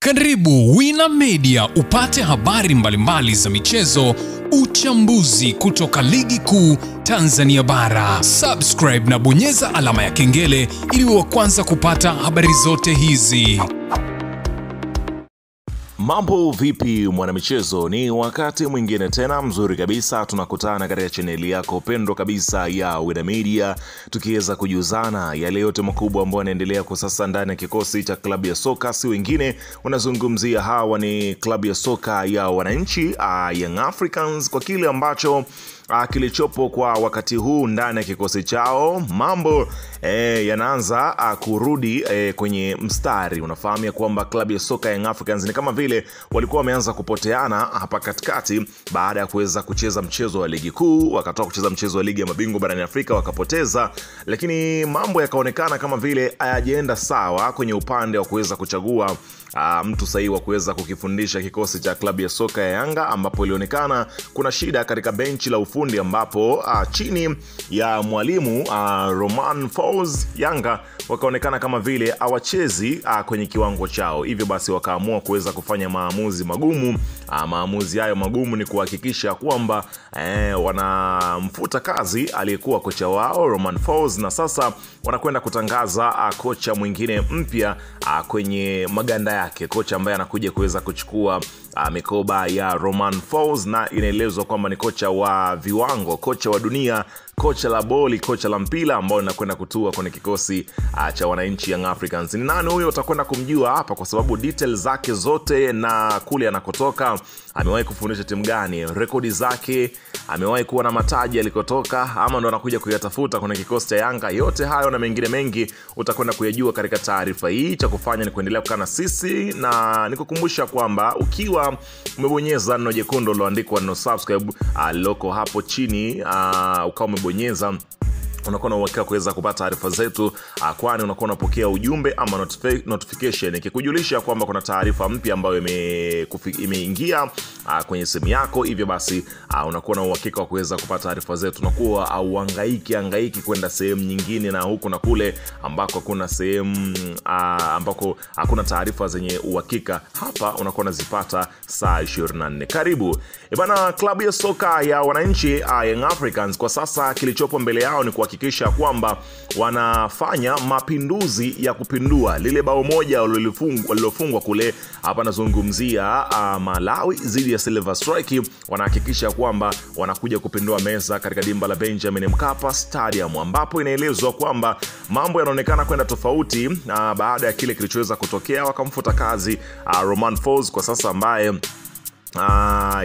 Karibu Wina Media upate habari mbalimbali za michezo, uchambuzi kutoka ligi kuu Tanzania bara. Subscribe na bonyeza alama ya kengele ili uwe wa kwanza kupata habari zote hizi. Mambo vipi mwanamichezo, ni wakati mwingine tena mzuri kabisa tunakutana katika chaneli yako pendwa kabisa ya Wina Media, tukiweza kujuzana yale yote makubwa ambayo yanaendelea kwa sasa ndani ya kikosi cha klabu ya soka. Si wengine unazungumzia hawa ni klabu ya soka ya wananchi Young Africans, kwa kile ambacho kilichopo kwa wakati huu ndani ya kikosi chao. Mambo yanaanza kurudi kwenye mstari. Unafahamu ya kwamba klabu ya soka Young Africans ni kama vile walikuwa wameanza kupoteana hapa katikati baada ya kuweza kucheza mchezo wa ligi kuu, wakatoka kucheza mchezo wa ligi ya mabingwa barani Afrika wakapoteza, lakini mambo yakaonekana kama vile hayajaenda sawa kwenye upande wa kuweza kuchagua mtu sahihi wa kuweza kukifundisha kikosi cha klabu ya soka ya Yanga, ambapo ilionekana kuna shida katika benchi la ufundi, ambapo chini ya mwalimu Romain Folz Yanga wakaonekana kama vile hawachezi kwenye kiwango chao. Hivyo basi wakaamua kuweza kufanya maamuzi magumu. Maamuzi hayo magumu ni kuhakikisha kwamba wanamfuta kazi aliyekuwa kocha wao Romain Folz, na sasa wanakwenda kutangaza kocha mwingine mpya kwenye maganda yake, kocha ambaye anakuja kuweza kuchukua mikoba ya Romain Folz, na inaelezwa kwamba ni kocha wa viwango, kocha wa dunia, kocha la boli, kocha la mpira, ambao anakwenda kutua kwenye kikosi cha wananchi Young Africans. Ni nani huyo? Utakwenda kumjua hapa, kwa sababu details zake zote na kule anakotoka, amewahi kufundisha timu gani, rekodi zake, amewahi kuwa na mataji alikotoka, ama ndo anakuja kuyatafuta kwenye kikosi cha Yanga. Yote hayo na mengine mengi utakwenda kuyajua katika taarifa hii. Cha kufanya ni kuendelea kukaa na sisi, na nikukumbusha kwamba ukiwa umebonyeza neno jekundu liloandikwa no subscribe loko hapo chini, ukawa umebonyeza, unakuwa na uhakika kuweza kupata taarifa zetu, kwani unakuwa unapokea ujumbe ama notification ikikujulisha kwamba kuna taarifa mpya ambayo imeingia kwenye simu yako. Hivyo basi unakuwa na uhakika wa kuweza kupata taarifa zetu, unakuwa hangaiki kwenda sehemu nyingine na huku na kule ambako kuna sehemu ambako hakuna taarifa zenye uhakika. Hapa unakuwa unazipata saa 24. Karibu. Bana, klabu ya soka ya wananchi Young Africans kwa sasa kilichopo mbele yao ni kuhakikisha kwamba wanafanya mapinduzi ya kupindua lile bao moja walilofungwa kule. Hapa nazungumzia Malawi dhidi ya Silver Strike. Wanahakikisha kwamba wanakuja kupindua meza katika dimba la Benjamin Mkapa Stadium, ambapo inaelezwa kwamba mambo yanaonekana kwenda tofauti baada ya kile kilichoweza kutokea. Wakamfuta kazi Romain Folz kwa sasa, ambaye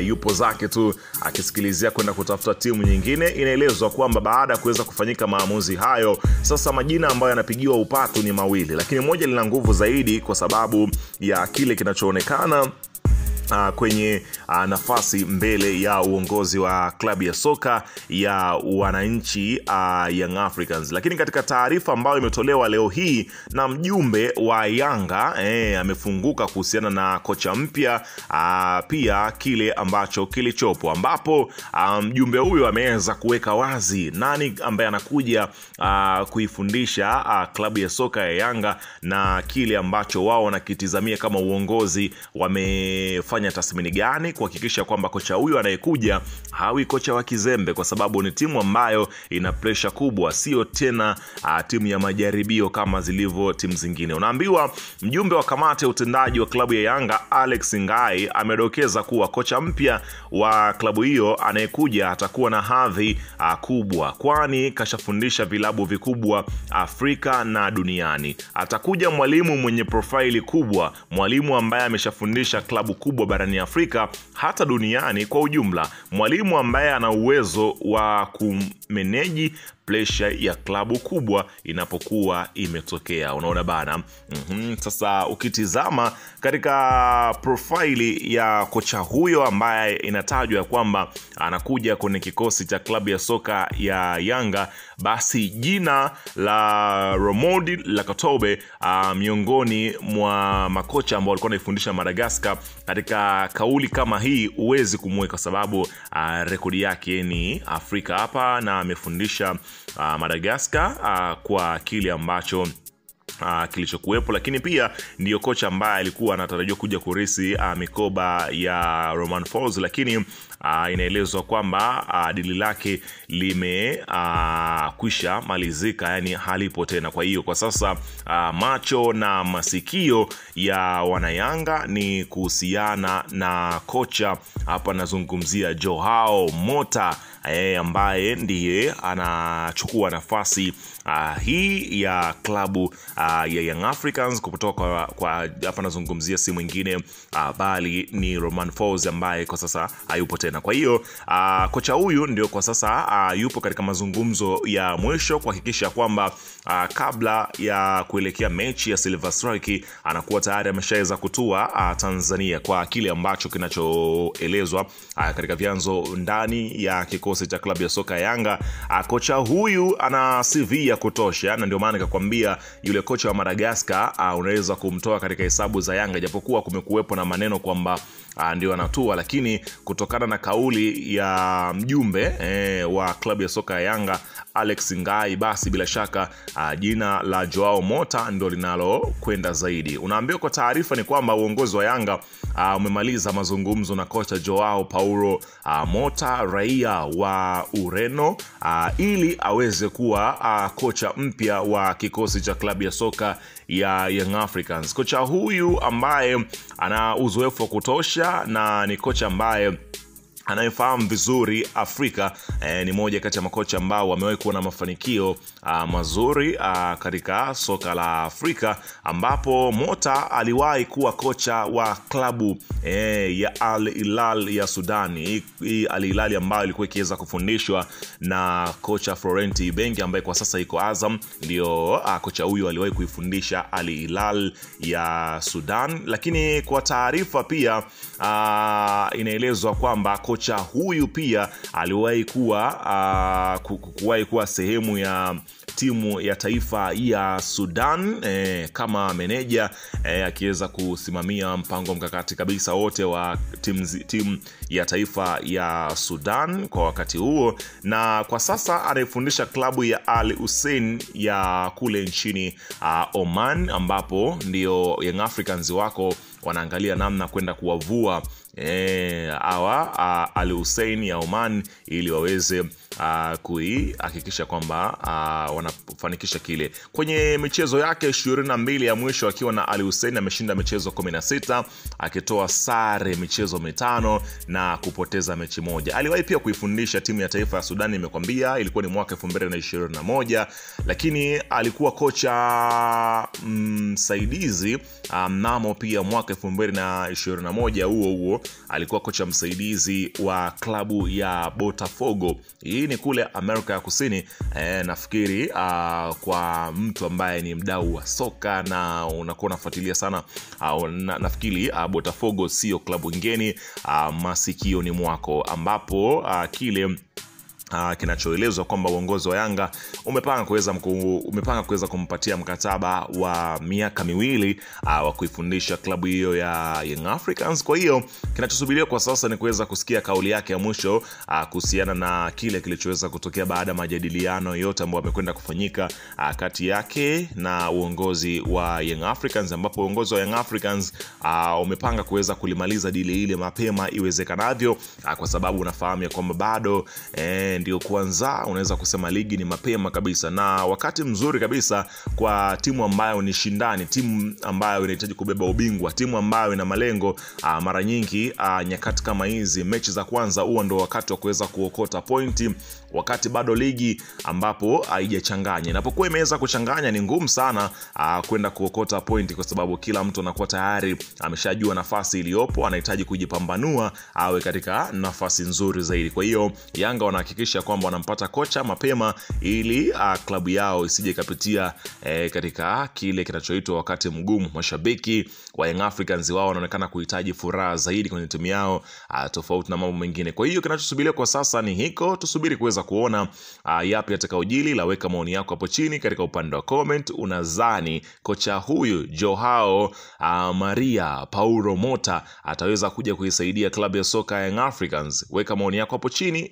yupo zake tu akisikilizia kwenda kutafuta timu nyingine. Inaelezwa kwamba baada ya kuweza kufanyika maamuzi hayo, sasa majina ambayo yanapigiwa upatu ni mawili, lakini moja lina nguvu zaidi kwa sababu ya kile kinachoonekana kwenye nafasi mbele ya uongozi wa klabu ya soka ya wananchi Young Africans. Lakini katika taarifa ambayo imetolewa leo hii na mjumbe wa Yanga, amefunguka kuhusiana na kocha mpya, pia kile ambacho kilichopo, ambapo mjumbe huyo ameweza kuweka wazi nani ambaye anakuja kuifundisha klabu ya soka ya Yanga, na kile ambacho wao wanakitizamia kama uongozi wamefanya tathmini gani kuhakikisha kwamba kocha huyo anayekuja hawi kocha wa kizembe, kwa sababu ni timu ambayo ina pressure kubwa, sio tena timu ya majaribio kama zilivyo timu zingine. Unaambiwa mjumbe wa kamati ya utendaji wa klabu ya Yanga Alex Ngai amedokeza kuwa kocha mpya wa klabu hiyo anayekuja atakuwa na hadhi kubwa, kwani kashafundisha vilabu vikubwa Afrika na duniani. Atakuja mwalimu mwenye profaili kubwa, mwalimu ambaye ameshafundisha klabu kubwa barani Afrika hata duniani kwa ujumla, mwalimu ambaye ana uwezo wa kumeneji pressure ya klabu kubwa inapokuwa imetokea. Unaona bana. Sasa ukitizama katika profaili ya kocha huyo ambaye inatajwa kwamba anakuja kwenye kikosi cha klabu ya soka ya Yanga, basi jina la Romodi Lakatobe miongoni mwa makocha ambao walikuwa wanaifundisha Madagascar, katika kauli kama hii uwezi kumweka, sababu rekodi yake ni Afrika hapa na amefundisha Madagascar kwa kile ambacho kilichokuwepo, lakini pia ndiyo kocha ambaye alikuwa anatarajiwa kuja kurisi mikoba ya Romain Folz, lakini inaelezwa kwamba dili lake limekwisha malizika, yani halipo tena. Kwa hiyo kwa sasa macho na masikio ya wanayanga ni kuhusiana na kocha. Hapa nazungumzia Joao Mota ambaye ndiye anachukua nafasi hii ya klabu ya Young Africans kutoka kwa hapa nazungumzia si mwingine bali ni Romain Folz ambaye kwa sasa hayupo tena. Kwa hiyo kocha huyu ndio kwa sasa yupo katika mazungumzo ya mwisho kuhakikisha kwamba kabla ya kuelekea mechi ya Silver Strike anakuwa tayari ameshaweza kutua Tanzania, kwa kile ambacho kinachoelezwa katika vyanzo ndani ya kikosi cha klabu ya soka ya Yanga. Kocha huyu ana CV ya kutosha, na ndio maana nikakwambia yule kocha wa Madagascar unaweza kumtoa katika hesabu za Yanga, japokuwa kumekuwepo na maneno kwamba ndio anatua, lakini kutokana na kauli ya mjumbe wa klabu ya soka ya Yanga Alex Ngai, basi bila shaka jina la Joao Mota ndio linalo kwenda zaidi. Unaambiwa kwa taarifa ni kwamba uongozi wa Yanga umemaliza mazungumzo na kocha Joao Paulo Mota, raia wa Ureno, ili aweze kuwa kocha mpya wa kikosi cha klabu ya soka ya Young Africans. Kocha huyu ambaye ana uzoefu wa kutosha na ni kocha ambaye anayefahamu vizuri Afrika, ni moja kati ya makocha ambao wamewahi kuwa na mafanikio mazuri katika soka la Afrika, ambapo Mota aliwahi kuwa kocha wa klabu ya Al Hilal ya Sudan. Hii Al Hilal ambayo ilikuwa ikiweza kufundishwa na kocha Florent Ibenge ambaye kwa sasa iko Azam, ndio kocha huyu aliwahi kuifundisha Al Hilal ya Sudan. Lakini kwa taarifa pia inaelezwa kwamba kocha huyu pia aliwahi kuwa sehemu ya timu ya taifa ya Sudan kama meneja, akiweza kusimamia mpango mkakati kabisa wote wa timu ya taifa ya Sudan kwa wakati huo, na kwa sasa anaifundisha klabu ya Al Hussein ya kule nchini Oman, ambapo ndio Young Africans wako wanaangalia namna kwenda kuwavua Al Hussein ya Oman ili waweze kuihakikisha kwamba wanafanikisha kile. Kwenye michezo yake 22 ya mwisho akiwa na Al Hussein ameshinda michezo 16, akitoa sare michezo 5 na kupoteza mechi moja. Aliwahi pia kuifundisha timu ya taifa ya Sudan, nimekwambia ilikuwa ni mwaka 2021, lakini alikuwa kocha msaidizi mnamo pia mwaka 2021 huo alikuwa kocha msaidizi wa klabu ya Botafogo. Hii ni kule Amerika ya Kusini. Nafikiri kwa mtu ambaye ni mdau wa soka na unakuwa unafuatilia sana, nafikiri Botafogo sio klabu ngeni masikioni mwako, ambapo kile kinachoelezwa kwamba uongozi wa Yanga umepanga kuweza kumpatia mkataba wa miaka 2 wa kuifundisha klabu hiyo ya Young Africans. Kwa hiyo kinachosubiriwa kwa sasa ni kuweza kusikia kauli yake ya mwisho kuhusiana na kile kilichoweza kutokea baada ya majadiliano yote ambayo yamekwenda kufanyika kati yake na uongozi wa Young Africans, ambapo uongozi wa Young Africans umepanga kuweza kulimaliza dili ile mapema iwezekanavyo, kwa sababu unafahamu kwamba bado ndio kwanza unaweza kusema ligi ni mapema kabisa, na wakati mzuri kabisa kwa timu ambayo ni shindani, timu ambayo inahitaji kubeba ubingwa, timu ambayo ina malengo. Mara nyingi nyakati kama hizi, mechi za kwanza huwa ndio wakati wa kuweza kuokota pointi, wakati bado ligi ambapo haijachanganya. Inapokuwa imeweza kuchanganya ni ngumu sana kwenda kuokota pointi, kwa sababu kila mtu anakuwa tayari ameshajua nafasi iliyopo, anahitaji kujipambanua awe katika nafasi nzuri zaidi. Kwa hiyo Yanga wanahakikisha kwamba wanampata kocha mapema ili klabu yao isije kapitia katika kile kinachoitwa wakati mgumu. Mashabiki wa Young Africans wao wanaonekana kuhitaji furaha zaidi kwenye timu yao, tofauti na mambo mengine. Kwa hiyo kinachosubiria kwa sasa ni hiko, tusubiri kuweza kuona yapi yatakayojili. Laweka maoni yako hapo chini katika upande wa comment. Unadhani kocha huyu Joao Maria Paulo Mota ataweza kuja kuisaidia klabu ya soka Young Africans? Weka maoni yako hapo chini.